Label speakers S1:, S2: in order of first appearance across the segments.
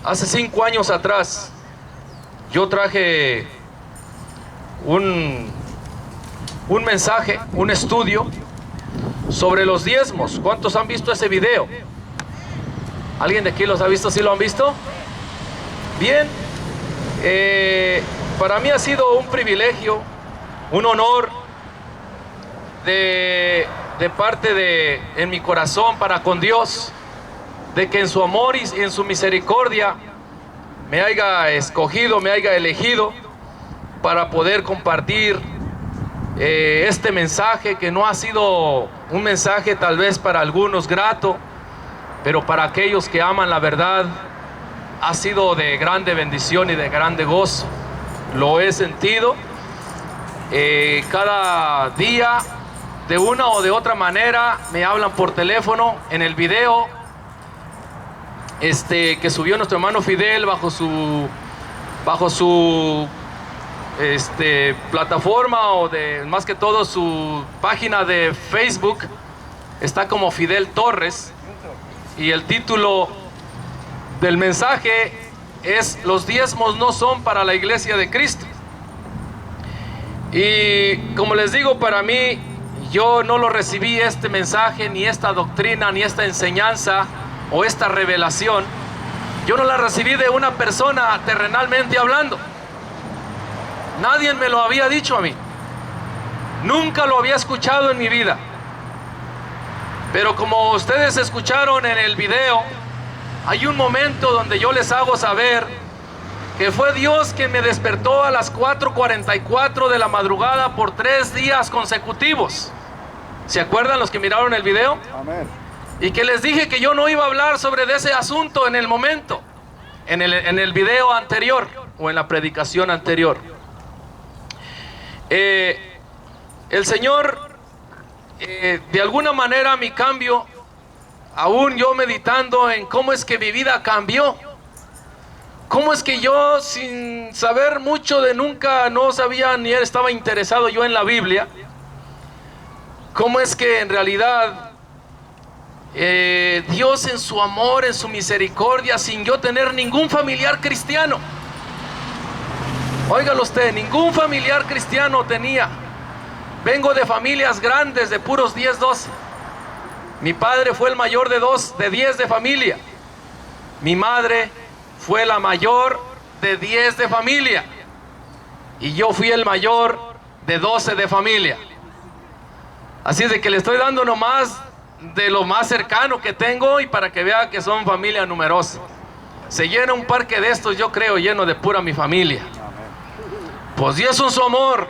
S1: Hace 5 años atrás, yo traje un mensaje, un estudio sobre los diezmos. ¿Cuántos han visto ese video? ¿Alguien de aquí los ha visto? ¿Sí lo han visto? Bien. Para mí ha sido un privilegio, un honor de parte en mi corazón para con Dios, de que en su amor y en su misericordia me haya escogido, me haya elegido para poder compartir este mensaje, que no ha sido un mensaje tal vez para algunos grato, pero para aquellos que aman la verdad ha sido de grande bendición y de grande gozo. Lo he sentido cada día, de una o de otra manera me hablan por teléfono. En el video que subió nuestro hermano Fidel bajo su plataforma, o más que todo su página de Facebook, está como Fidel Torres, y el título del mensaje es: los diezmos no son para la iglesia de Cristo. Y como les digo, para mí, yo no lo recibí este mensaje, ni esta doctrina, ni esta enseñanza o esta revelación. Yo no la recibí de una persona terrenalmente hablando. Nadie me lo había dicho a mí. Nunca lo había escuchado en mi vida. Pero como ustedes escucharon en el video, hay un momento donde yo les hago saber que fue Dios quien me despertó a las 4:44 de la madrugada por 3 días consecutivos. ¿Se acuerdan los que miraron el video?
S2: Amén.
S1: Y que les dije que yo no iba a hablar sobre ese asunto en el momento, en el video anterior, o en la predicación anterior. El Señor, de alguna manera, mi cambio, aún yo meditando en cómo es que mi vida cambió, cómo es que yo, sin saber mucho de nunca, no sabía ni estaba interesado yo en la Biblia, cómo es que en realidad Dios, en su amor, en su misericordia, sin yo tener ningún familiar cristiano, óigalo usted, ningún familiar cristiano tenía. Vengo de familias grandes, de puros 10, 12. Mi padre fue el mayor de 10 de familia. Mi madre fue la mayor de 10 de familia. Y yo fui el mayor de 12 de familia. Así es de que le estoy dando nomás de lo más cercano que tengo, y para que vea que son familia numerosa. Se llena un parque de estos, yo creo, lleno de pura mi familia. Pues Dios, en su amor,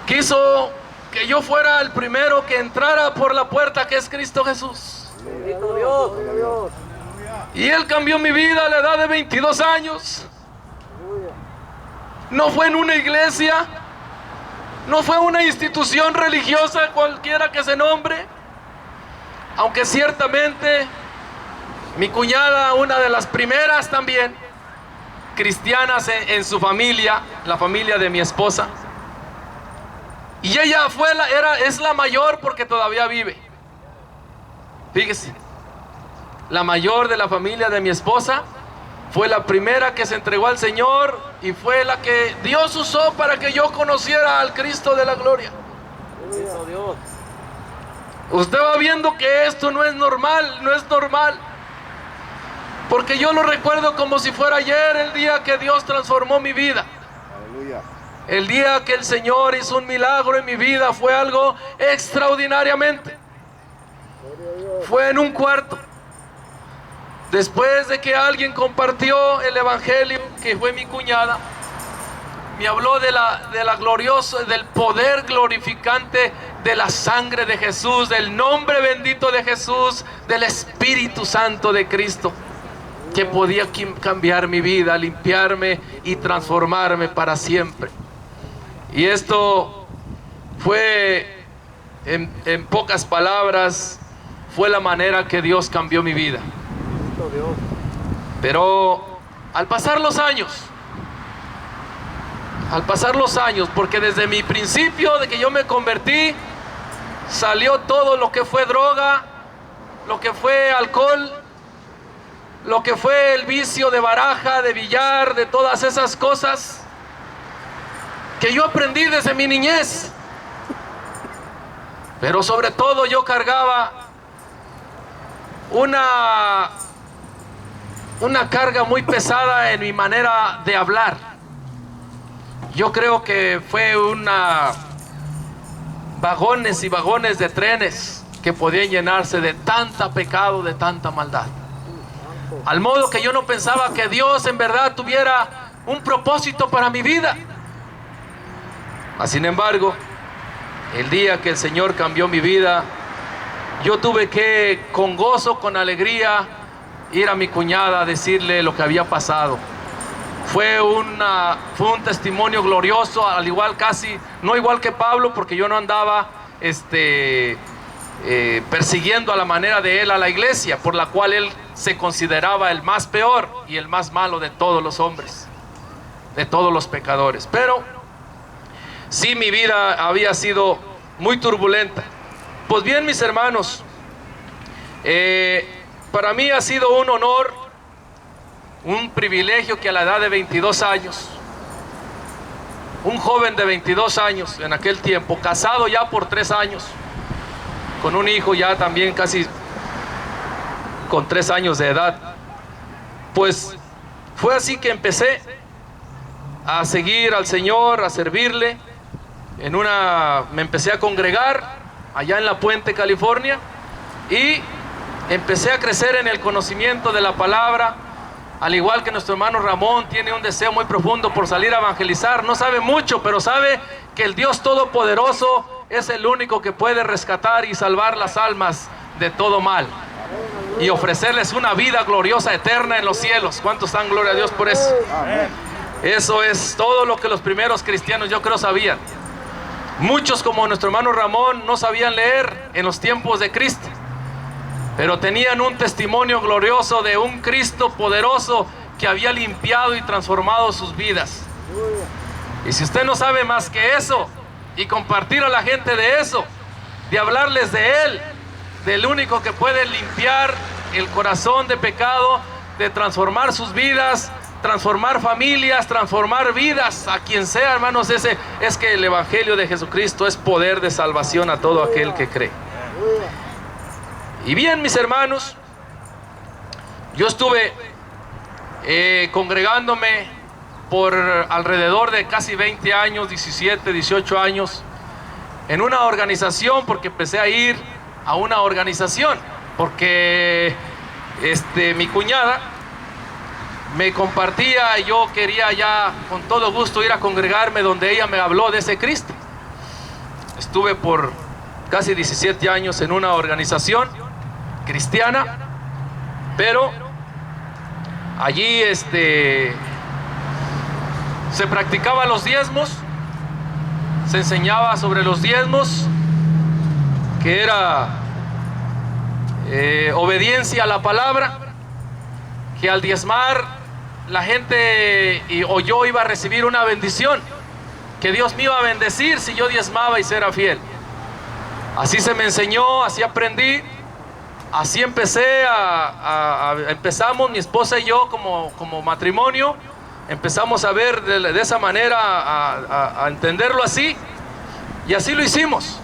S1: quiso que yo fuera el primero que entrara por la puerta, que es Cristo Jesús.
S2: Bendito Dios.
S1: Y Él cambió mi vida a la edad de 22 años. No fue en una iglesia, no fue una institución religiosa cualquiera que se nombre, aunque ciertamente mi cuñada, una de las primeras también cristianas en su familia, la familia de mi esposa, y ella es la mayor porque todavía vive. Fíjese, la mayor de la familia de mi esposa fue la primera que se entregó al Señor, y fue la que Dios usó para que yo conociera al Cristo de la gloria.
S2: Dios.
S1: Usted va viendo que esto no es normal, no es normal. Porque yo lo recuerdo como si fuera ayer, el día que Dios transformó mi vida.
S2: Aleluya.
S1: El día que el Señor hizo un milagro en mi vida fue algo extraordinariamente. Fue en un cuarto. Después de que alguien compartió el evangelio, que fue mi cuñada, me habló de la gloriosa, del poder glorificante de la sangre de Jesús, del nombre bendito de Jesús, del Espíritu Santo de Cristo, que podía cambiar mi vida, limpiarme y transformarme para siempre. Y esto fue, en pocas palabras, fue la manera que Dios cambió mi vida. Pero al pasar los años, porque desde mi principio de que yo me convertí, salió todo lo que fue droga, lo que fue alcohol, lo que fue el vicio de baraja, de billar, de todas esas cosas que yo aprendí desde mi niñez. Pero sobre todo yo cargaba una carga muy pesada en mi manera de hablar. Yo creo que fue vagones y vagones de trenes que podían llenarse de tanta pecado, de tanta maldad. Al modo que yo no pensaba que Dios en verdad tuviera un propósito para mi vida. Sin embargo, el día que el Señor cambió mi vida, yo tuve que, con gozo, con alegría, ir a mi cuñada a decirle lo que había pasado. Fue un testimonio glorioso, al igual casi, no igual que Pablo, porque yo no andaba persiguiendo a la manera de él a la iglesia, por la cual él se consideraba el más peor y el más malo de todos los hombres, de todos los pecadores. Pero sí, mi vida había sido muy turbulenta. Pues bien, mis hermanos, para mí ha sido un honor, un privilegio que a la edad de 22 años, un joven de 22 años en aquel tiempo, casado ya por 3 años, con un hijo ya también casi con 3 años de edad, pues fue así que empecé a seguir al Señor, a servirle. Me empecé a congregar allá en La Puente, California, y empecé a crecer en el conocimiento de la palabra. Al igual que nuestro hermano Ramón, tiene un deseo muy profundo por salir a evangelizar. No sabe mucho, pero sabe que el Dios Todopoderoso es el único que puede rescatar y salvar las almas de todo mal y ofrecerles una vida gloriosa eterna en los cielos. ¿Cuántos dan gloria a Dios por eso? Amén. Eso es todo lo que los primeros cristianos, yo creo, sabían. Muchos, como nuestro hermano Ramón, no sabían leer en los tiempos de Cristo, pero tenían un testimonio glorioso de un Cristo poderoso que había limpiado y transformado sus vidas. Y si usted no sabe más que eso, y compartir a la gente de eso, de hablarles de Él, del único que puede limpiar el corazón de pecado, de transformar sus vidas, transformar familias, transformar vidas, a quien sea, hermanos, es que el Evangelio de Jesucristo es poder de salvación a todo aquel que cree. Y bien, mis hermanos, yo estuve congregándome por alrededor de casi 20 años, 17, 18 años, en una organización, porque empecé a ir a una organización, porque mi cuñada me compartía y yo quería ya con todo gusto ir a congregarme donde ella me habló de ese Cristo. Estuve por casi 17 años en una organización cristiana, pero allí se practicaban los diezmos, se enseñaba sobre los diezmos, que era obediencia a la palabra, que al diezmar la gente o yo iba a recibir una bendición, que Dios me iba a bendecir si yo diezmaba y era fiel. Así se me enseñó, así aprendí, así empezamos mi esposa y yo como matrimonio, empezamos a ver de esa manera, a entenderlo así, y así lo hicimos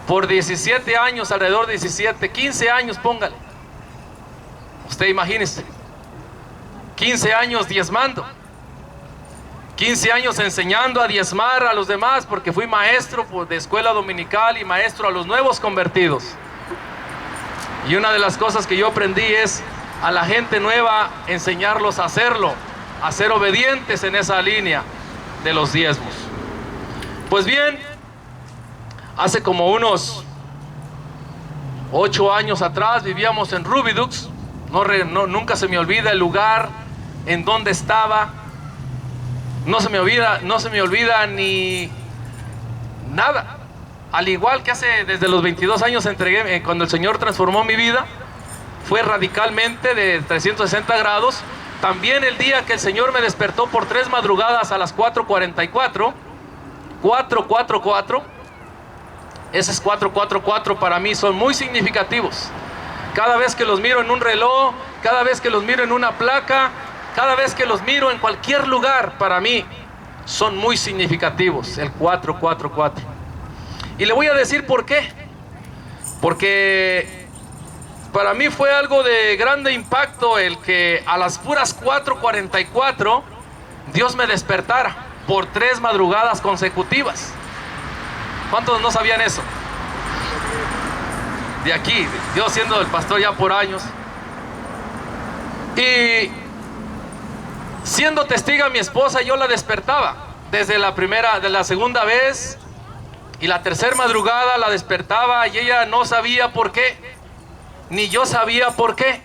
S1: por 17 años, alrededor de 17, 15 años, póngale. Usted imagínese, 15 años diezmando, 15 años enseñando a diezmar a los demás, porque fui maestro de escuela dominical y maestro a los nuevos convertidos. Y una de las cosas que yo aprendí es a la gente nueva enseñarlos a hacerlo, a ser obedientes en esa línea de los diezmos. Pues bien, hace como unos 8 años atrás vivíamos en Rubidux. Nunca se me olvida el lugar en donde estaba. No se me olvida ni nada. Al igual que desde los 22 años cuando el Señor transformó mi vida, fue radicalmente de 360 grados. También el día que el Señor me despertó por 3 madrugadas a las 4:44, 4:44, esos 4:44 para mí son muy significativos. Cada vez que los miro en un reloj, cada vez que los miro en una placa, cada vez que los miro en cualquier lugar, para mí son muy significativos, el 444. Y le voy a decir por qué. Porque para mí fue algo de grande impacto el que a las puras 4:44 Dios me despertara por 3 madrugadas consecutivas. ¿Cuántos no sabían eso? De aquí, yo siendo el pastor ya por años y siendo testiga mi esposa, yo la despertaba desde la segunda vez, y la tercera madrugada la despertaba y ella no sabía por qué, ni yo sabía por qué,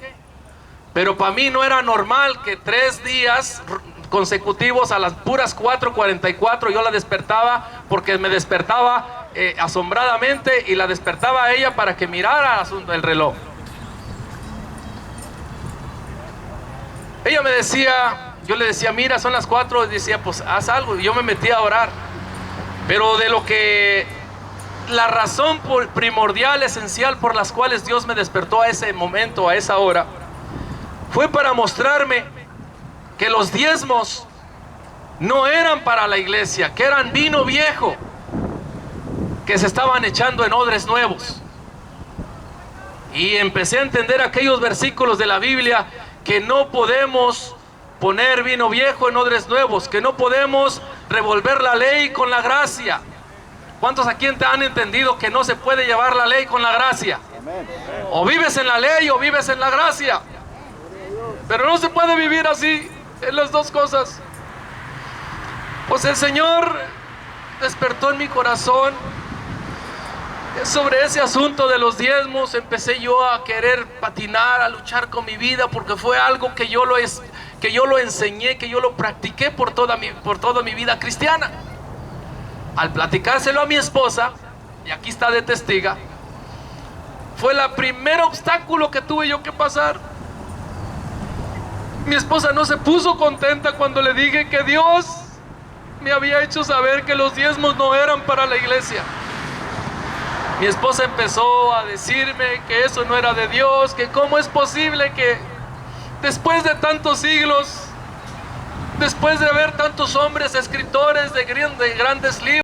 S1: pero para mí no era normal que 3 días consecutivos a las puras 4:44 yo la despertaba, porque me despertaba asombradamente, y la despertaba a ella para que mirara el reloj. Ella me decía, yo le decía, mira, son las 4, y decía, pues haz algo, y yo me metí a orar. Pero de lo que, la razón primordial, esencial por las cuales Dios me despertó a ese momento, a esa hora, fue para mostrarme que los diezmos no eran para la iglesia, que eran vino viejo que se estaban echando en odres nuevos. Y empecé a entender aquellos versículos de la Biblia, que no podemos poner vino viejo en odres nuevos, que no podemos revolver la ley con la gracia. ¿Cuántos aquí han entendido que no se puede llevar la ley con la gracia? O vives en la ley o vives en la gracia, pero no se puede vivir así, en las dos cosas. Pues el Señor despertó en mi corazón sobre ese asunto de los diezmos. Empecé yo a querer patinar, a luchar con mi vida, porque fue algo que yo lo enseñé, que yo lo practiqué por toda mi vida cristiana. Al platicárselo a mi esposa, y aquí está de testiga, fue el primer obstáculo que tuve yo que pasar. Mi esposa no se puso contenta cuando le dije que Dios me había hecho saber que los diezmos no eran para la iglesia. Mi esposa empezó a decirme que eso no era de Dios, que cómo es posible que después de tantos siglos, después de ver tantos hombres escritores de grandes libros,